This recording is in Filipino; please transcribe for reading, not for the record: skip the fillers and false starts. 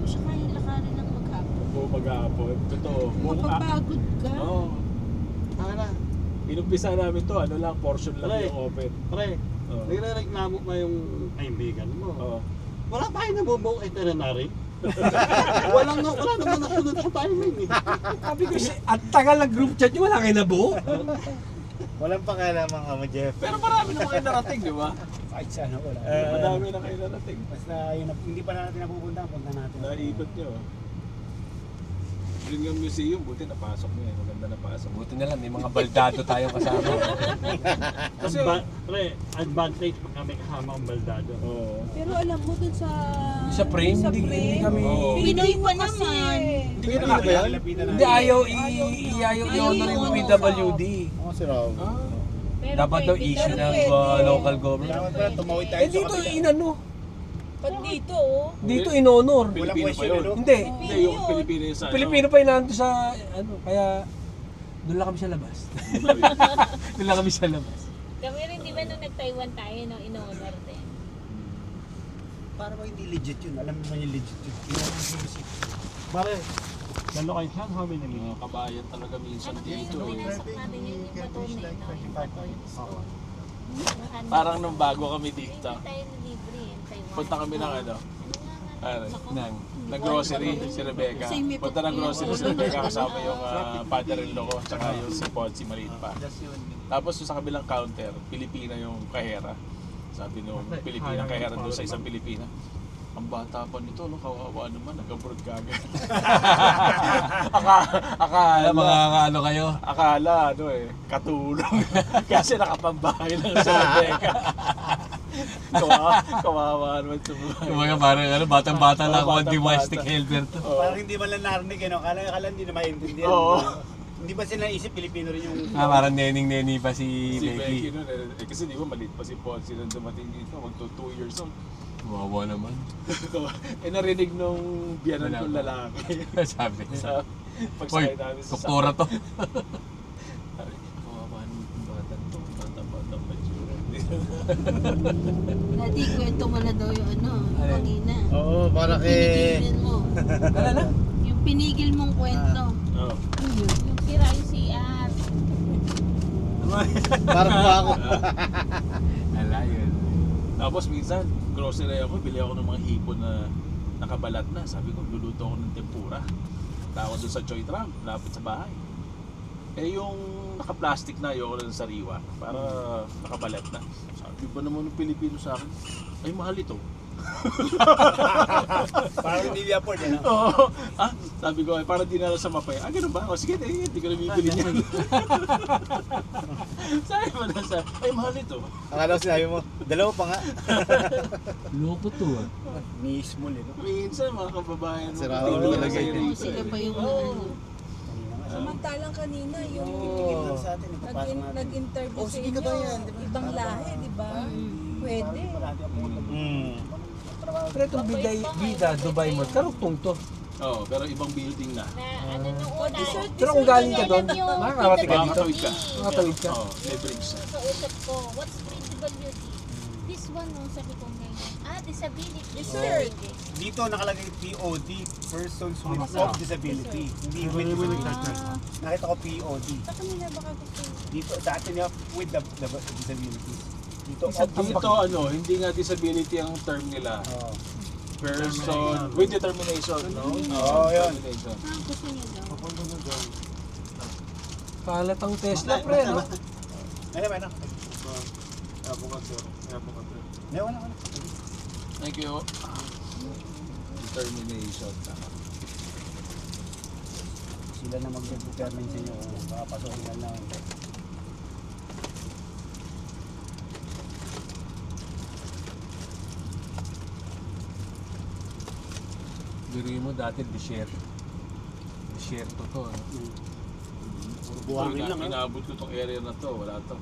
siya kaya lakarin ng maghapon. Buong maghapon. Totoo. Mapapagod ka. Oo. Tara. Inumpisa namin to, ano lang, portion lang Pre. yung open. Pre, Oo. nagre-reklamo pa yung kaibigan mo. Oo. Wala pa kayo nabubuong itinerary? wala naman ako doon sa timing eh. Sabi ko, at tagal ng group chat nyo, wala kayo nabuo. Walang pakialaman ka mo, Jeff. Pero marami na kayo narating, di ba? Kahit sana wala. Madami na kayo narating. Basta yun, hindi pa natin napupunta, punta natin. Naikot nyo. Yun yung museum, buti napasok nyo eh. Maganda napasok. Buti na lang, may mga baldado tayong kasama. Kasi, Pre, advantage pag kami kasama ang baldado. oo. Pero alam mo dun sa... Sa frame, hindi kami... Oo. Pinoy pa naman. Hindi kayo nakakaya? Hindi, ayaw i-honor yung PWD. Oo, si Raul. Ah. Dapat daw issue ng local government. Dapat pala tumawid tayo Eh dito inano, Pag dito, oh. dito in-honor. Walang Pilipino pa question, yun. ano? Hindi, Hindi, yung Pilipino yung sa ano. Pilipino pa yung nandun sa ano, kaya doon lang kami sa labas. Doon lang kami sa labas. Kami rin, di ba nung nag-Taiwan tayo, no, in-honor din. Para ba hindi legit yun? Alam mo naman yung legit yun. Pare, lalo kayo saan, how many Mga minutes? kabayan talaga minsan Ano dito yung eh. pinasok natin yun, yung bato na yun, no? Yung bato, yung stone. Parang nung bago kami dito, Hindi tayo libre in Taiwan. punta kami ng ano, Ano nga ng grocery, si Rebecca. Punta ng grocery si Rebecca kasama yung father-in-law ko, tsaka yung si Ponzi maliit pa. Tapos sa kabilang counter, Pilipina yung kahera. Sabi nung Pilipina kahera doon sa isang Pilipina. Ang bata pa nito, no, kawawa naman, nag-abroad ka agad. Akala mga ano kayo. Akala, ano eh, katulong. Kasi nakapambahay lang sa Rebecca. Kawawa naman sa buhay. Yung mga parang ano, batang-bata lang ako, Batang-bata. domestic helper to. Oo. Parang hindi man lang narinig, ano? Kala hindi na maintindihan. Oo. Hindi ba sila naisip Pilipino rin yung... Parang neneng-neni pa si Si Becky Becky. nun eh, kasi di ba maliit pa si Ponzi nung dumating dito, magto 2 years old. Wawa naman. Narinig nung biyanan kong lalaki. Sabi. Sa Hoy, pagsakay namin sa doktora to. Sabi, kawawa naman yung batang to, bata-batang mature. Dati kwento mo na daw yung ano, Alin? kanina. Oo, para Pinigilin mo. Ano na? Yung pinigil mong kwento. Oo. yung sira yung CR. Parang ba ako? Ala yun. Tapos minsan, grocery ako, bili ako ng mga hipon na nakabalat na. Sabi ko, luluto ako ng tempura. Tawag doon sa Choy Tram, lapit sa bahay. Eh yung naka-plastic na, ayoko na ng sariwa. Para nakabalat na. Sabi ba naman ng Pilipino sa akin, ay mahal ito. Parang hindi afford, ano? Oo. Ah, sabi ko, ay parang di na lang sa mapay. Ah, ganun ba? O sige, hindi ko na bibili niyan. Sabi mo na sa, ay mahal ito. Akala ko sinabi mo, dalawa pa nga. Loko to ah. Ni small, eh, no? Minsan mga kababayan mo, Si Raul hindi talaga na yun. Sila pa yung Oo. Samantalang kanina yung Tingin lang sa atin, ipapasok natin. nag-interview Oh, sa sige inyo, ka ba yan? Di ba? ibang lahi, di ba? Pwede. Hmm. Pero itong bida Dubai Mall, karugtong to. Oo, pero ibang building na. Na ano nung una. Pero kung galing ka doon, makakarating ka dito. Makakatawid ka. Makakatawid ka. Oo, may bridge na. Kausap ko, what's PWD? This one, no, sabi ko ngayon. Ah, disability. Research. Dito nakalagay POD, Persons with Disability. Hindi with Nakita ko POD. Sa kanila baka gusto nyo. Dito, sa atin yung with the disabilities. Dito, Dito ano, hindi nga disability ang term nila. Oh. Person with determination, no? Oo, yun. Determination. Ah, gusto niya daw. Kalatang Tesla pre, no? Ano ba, ano? Hindi, wala. Thank you. Determination. Sila na mag-determine sa inyo kung papasokin na lang. Biro mo dati desierto. Desierto to. Ano? Puro buhangin lang, ha? Inabot ko tong area na to, wala to.